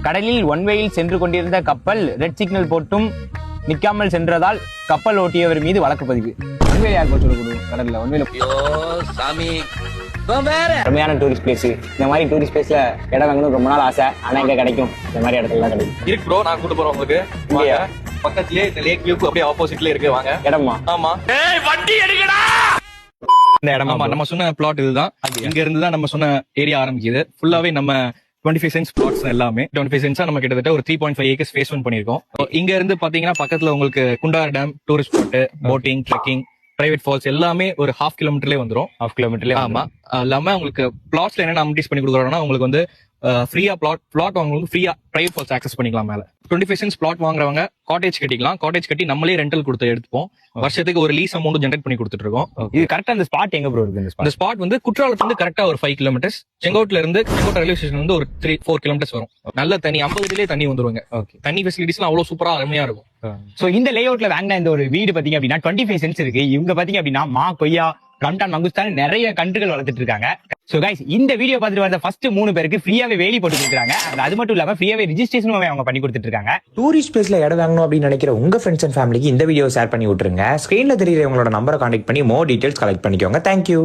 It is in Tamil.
கடலில் ஒன்வேயில் சென்று கொண்டிருந்த கப்பல் ரெட் சிக்னல் போட்டும் நிக்காமல் சென்றதால் கப்பல் ஓட்டியவர் மீது வழக்கு பதிவு. ஒன்வேல யார் போச்சு கொடுக்கும் கடல்ல ஒன்வேல. சாமி அருமையான டூரிஸ்ட் பிளேஸ். இந்த மாதிரி டூரிஸ்ட் பிளேஸ்ல இடம் வாங்கணும் ரொம்ப நாள் ஆசை. ஆனா எங்க கிடைக்கும்? இந்த மாதிரி இடத்துல கிடைக்கும். இருக்கு ப்ரோ, நான் கூட்டு போறேன் உங்களுக்கு. பக்கத்துலயே இந்த லேக் வியூக்கு அப்படியே ஆப்போசிட்ல இருக்கு. வாங்க. இடமா? ஆமா. வண்டி எடுக்கடா. இந்த இடம் ஆமா, நம்ம சொன்ன பிளாட் இதுதான். இங்க இருந்து தான் நம்ம சொன்ன ஏரியா ஆரம்பிக்குது. ஃபுல்லாவே நம்ம 25 சென்ட்ஸ் பிளாட்ஸ் எல்லாமே 25 சென்ட்ஸா நம்ம கிட்டத்தட்ட ஒரு 3.5 ஏக்கர்ஸ் ஃபேஸ் ஒன் பண்ணிருக்கோம். இங்க இருந்து பாத்தீங்கன்னா பக்கத்துல உங்களுக்கு Gundar dam, tourist spot, boating, trekking, private falls எல்லாமே ஒரு 1/2 கிலோமீட்டர்லயே வந்துரும். 1/2 கிலோமீட்டர்லயே. ஆமா. இல்லாம உங்களுக்கு பிளாட்ஸ்ல என்ன அம்டிஸ் பண்ணி கொடுக்குறோம்னா உங்களுக்கு வந்து ஃப்ரீயா பிளாட் வாங்குறவங்க ஃப்ரீயா பிரைவேட் ஃபால்ஸ் ஆக்சஸ் பண்ணிக்கலாம். மேல 25 சென்ட்ஸ் பிளாட் வாங்குறவங்க காட்டேஜ் கட்டிக்கலாம். காட்டேஜ் கட்டி நம்மளே ரெண்டல் கொடுத்து எடுத்துப்போம். வருஷத்துக்கு ஒரு லீஸ் அமௌண்ட் ஜெனரேட் பண்ணி கொடுத்துட்டு இருக்கோம். இது கரெக்டா அந்த ஸ்பாட் எங்க ப்ரோ இருக்கு? இந்த ஸ்பாட் வந்து குற்றாலத்துல இருந்து கரெக்டா ஒரு 5 கிலோமீட்டர்ஸ், செங்கோட்ல இருந்து செங்கோட்டை ரயில்வே ஸ்டேஷன் வந்து ஒரு 3-4 கிலோமீட்டர்ஸ் வரும். நல்ல தண்ணி 50 அடியிலே தண்ணி வந்துருவாங்க. தண்ணி ஃபெசிலிட்டிஸ் எல்லாம் அவ்வளவு சூப்பரா அருமையா இருக்கும். சோ இந்த லே அவுட்ல வாங்கின இந்த ஒரு வீடு பாத்தீங்க அப்படின்னா 25 சென்ட்ஸ் இருக்கு. இவங்க பாத்தீங்க அப்படின்னா மா, கொய்யா, ரம்டான், மங்குஸ்தான் நிறைய கன்றுகள் வளர்த்துட்டு இருக்காங்க. சோ கைஸ், இந்த வீடியோ பார்த்துட்டு வந்த ஃபர்ஸ்ட் 3 பேருக்கு ஃப்ரீயாவே வேலி போட்டு கொடுக்குறாங்க. அது மட்டும் இல்லாம ஃப்ரீயாவே ரிஜிஸ்ட்ரேஷனும் அவங்க பண்ணி கொடுத்துட்டு இருக்காங்க. டூரிஸ்ட் பிளேஸ்ல இடம் வாங்கணும் அப்படின்னு நினைக்கிற உங்க ஃப்ரெண்ட்ஸ் அண்ட் ஃபேமிலிக்கு இந்த வீடியோ ஷேர் பண்ணி விட்டுருங்க. ஸ்கிரீன்ல தெரியற உங்களோட நம்பரை கான்டாக்ட் பண்ணி மோர் டீடைல்ஸ் கலெக்ட் பண்ணிக்கோங்க. தேங்க்யூ.